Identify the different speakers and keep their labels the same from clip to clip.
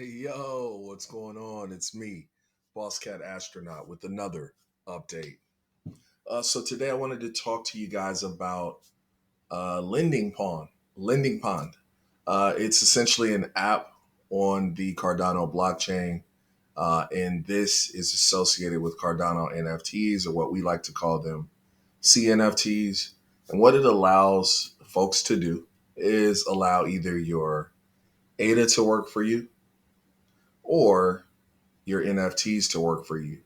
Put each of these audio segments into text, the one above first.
Speaker 1: Hey yo, what's going on? It's me, Boss Cat Astronaut, with another update. So today I wanted to talk to you guys about Lending Pond. Lending Pond. It's essentially an app on the Cardano blockchain, and this is associated with Cardano NFTs, or what we like to call them CNFTs. And what it allows folks to do is allow either your ADA to work for you or your NFTs to work for you.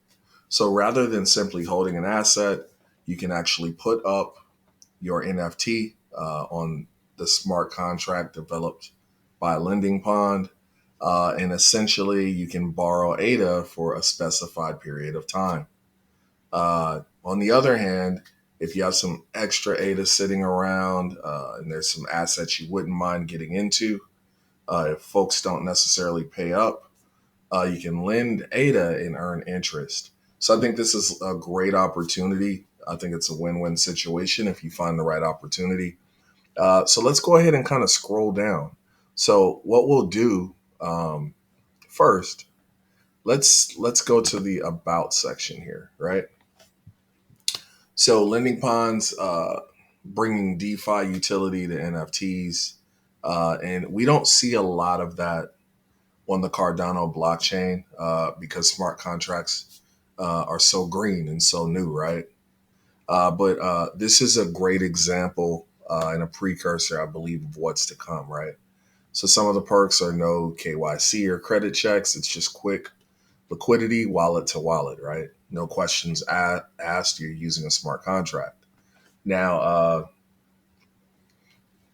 Speaker 1: So rather than simply holding an asset, you can actually put up your NFT on the smart contract developed by Lending Pond. And essentially, you can borrow ADA for a specified period of time. On the other hand, if you have some extra ADA sitting around and there's some assets you wouldn't mind getting into, if folks don't necessarily pay up, you can lend ADA and earn interest. So I think this is a great opportunity. I think it's a win-win situation if you find the right opportunity. So let's go ahead and kind of scroll down. So what we'll do first, let's go to the about section here, right? So lending ponds bringing DeFi utility to NFTs, and we don't see a lot of that on the Cardano blockchain because smart contracts are so green and so new, right? But this is a great example and a precursor, I believe, of what's to come, right? So some of the perks are no KYC or credit checks. It's just quick liquidity, wallet to wallet, right? No questions asked. You're using a smart contract. Now,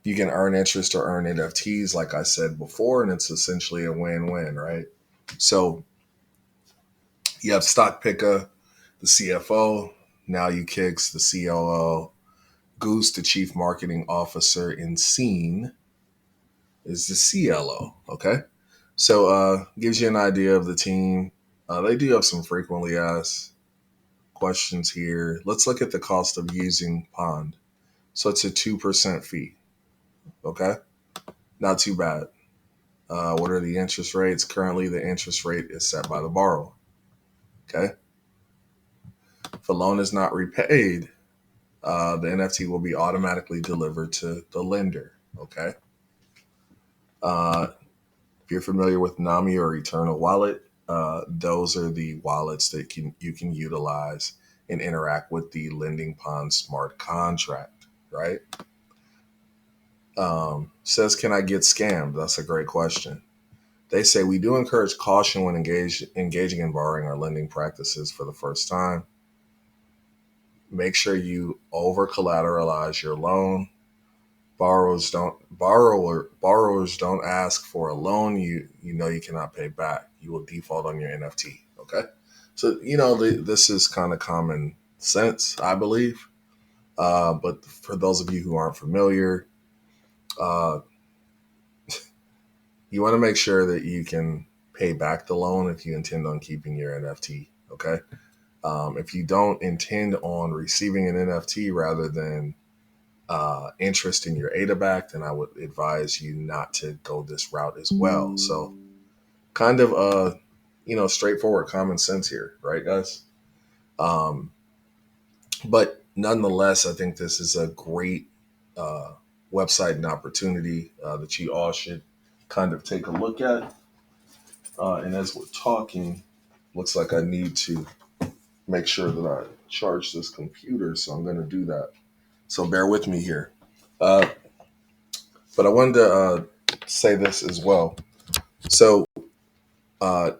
Speaker 1: you can earn interest or earn NFTs, like I said before, and it's essentially a win-win, right? So you have Stock Picker, the CFO. Now you kicks the COO. Goose, the Chief Marketing Officer, and Scene is the CLO. Okay, so gives you an idea of the team. They do have some frequently asked questions here. Let's look at the cost of using Pond. So it's a 2% fee. Okay, not too bad. What are the interest rates? Currently, the interest rate is set by the borrower. Okay, if a loan is not repaid, the NFT will be automatically delivered to the lender. Okay. Uh, if you're familiar with Nami or Eternal Wallet, those are the wallets that you can utilize and interact with the Lending Pond smart contract, right? Says, can I get scammed? That's a great question. They say we do encourage caution when engaging in borrowing or lending practices for the first time. Make sure you over collateralize your loan. Borrowers don't ask for a loan you know you cannot pay back. You will default on your NFT. Okay, so this is kind of common sense, I believe. But for those of you who aren't familiar, uh, you want to make sure that you can pay back the loan if you intend on keeping your NFT. Okay, if you don't intend on receiving an NFT rather than interest in your ADA back, then I would advise you not to go this route as well. So kind of straightforward common sense here, right, guys? Um, but nonetheless, I think this is a great uh, website and opportunity that you all should kind of take a look at. And as we're talking, looks like I need to make sure that I charge this computer, so I'm going to do that. So bear with me here. Uh, but I wanted to say this as well. So uh,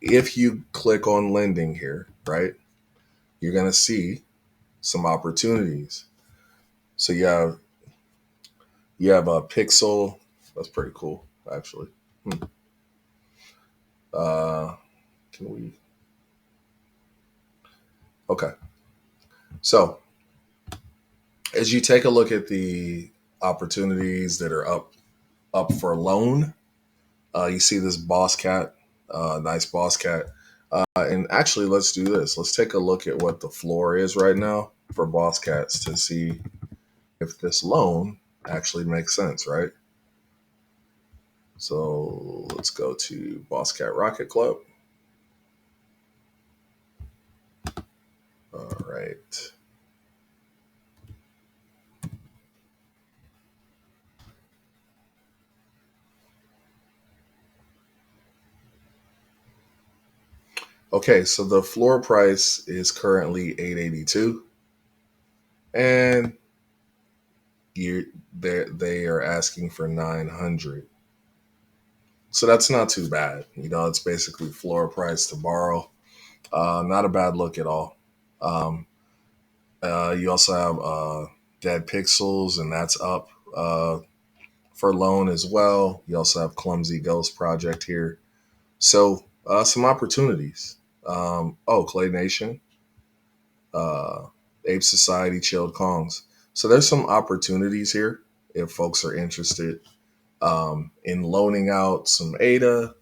Speaker 1: if you click on lending here, right, you're going to see some opportunities. So you have a Pixel. That's pretty cool, actually. Hmm. Uh, can we? Okay. So as you take a look at the opportunities that are up for loan, you see this boss cat, nice boss cat. And actually, let's do this. Let's take a look at what the floor is right now for boss cats to see if this loan actually makes sense, right? So let's go to Boss Cat Rocket Club. All right. Okay, so the floor price is currently 882, and they are asking for 900. So that's not too bad. It's basically floor price to borrow. Not a bad look at all. Um, you also have Dead Pixels, and that's up for loan as well. You also have Clumsy Ghost Project here. So some opportunities. Clay Nation, uh, Ape Society, Chilled Kongs. So there's some opportunities here if folks are interested in loaning out some ADA.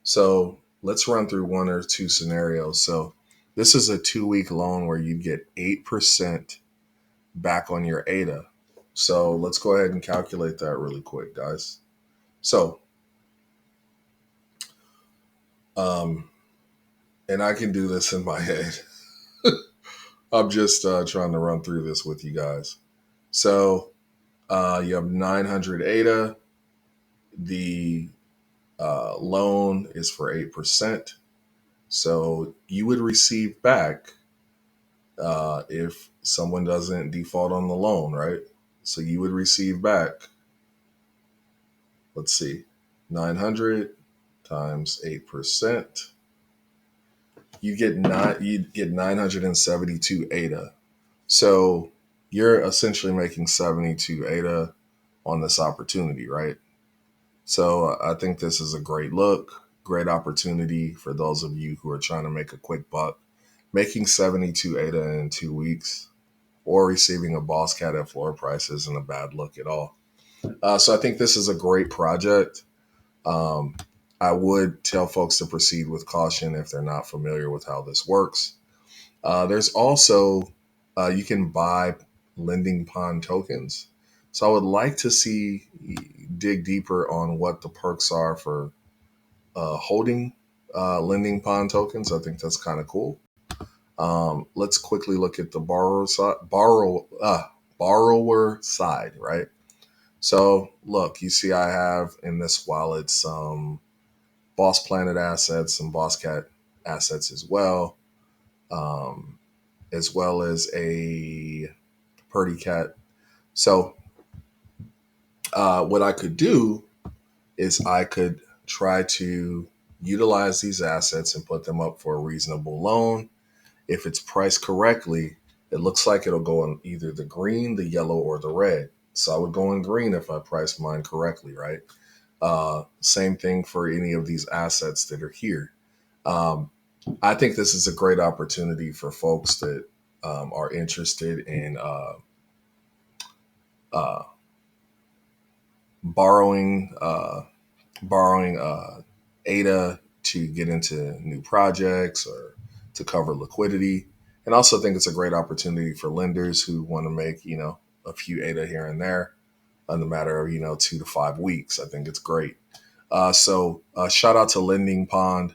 Speaker 1: So let's run through one or two scenarios. So this is a 2-week loan where you get 8% back on your ADA. So let's go ahead and calculate that really quick, guys. So, and I can do this in my head. I'm just trying to run through this with you guys. So you have 900 ADA. The loan is for 8%. So you would receive back if someone doesn't default on the loan, right? So you would receive back, let's see, 900 times 8%. You get 972 ADA. So you're essentially making 72 ADA on this opportunity, right? So I think this is a great look, great opportunity for those of you who are trying to make a quick buck. Making 72 ADA in 2 weeks or receiving a Boss Cat at floor price isn't a bad look at all. So I think this is a great project. Um, I would tell folks to proceed with caution if they're not familiar with how this works. There's also, you can buy lending pond tokens. So I would like to dig deeper on what the perks are for holding lending pond tokens. I think that's kind of cool. Let's quickly look at the borrower side, right? So look, you see I have in this wallet some Boss Planet assets, some Boss Cat assets um, as well as a Purdy Cat. So what I could do is I could try to utilize these assets and put them up for a reasonable loan. If it's priced correctly, it looks like it'll go in either the green, the yellow, or the red. So I would go in green if I price mine correctly, right? Same thing for any of these assets that are here. Um, I think this is a great opportunity for folks that are interested in uh, borrowing borrowing ADA to get into new projects or to cover liquidity. And also think it's a great opportunity for lenders who want to make, a few ADA here and there in the matter of, 2 to 5 weeks. I think it's great. So shout out to Lending Pond.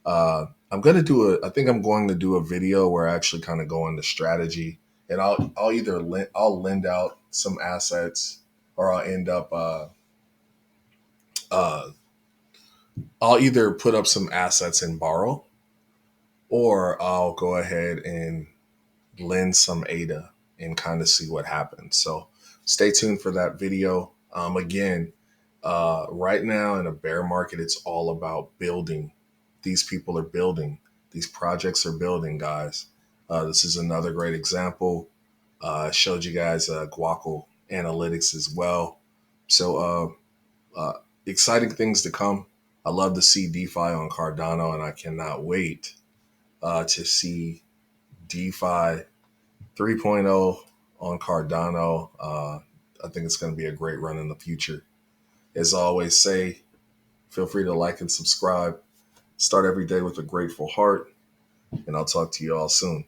Speaker 1: I think I'm going to do a video where I actually kind of go into strategy, and I'll lend out some assets, or uh, I'll either put up some assets and borrow, or I'll go ahead and lend some ADA and kind of see what happens. So stay tuned for that video. Again, right now in a bear market, it's all about building. These people are building. These projects are building, guys. This is another great example. I showed you guys Guaco Analytics as well. So exciting things to come. I love to see DeFi on Cardano, and I cannot wait to see DeFi 3.0 on Cardano. I think it's going to be a great run in the future. As I always say, feel free to like and subscribe. Start every day with a grateful heart, and I'll talk to you all soon.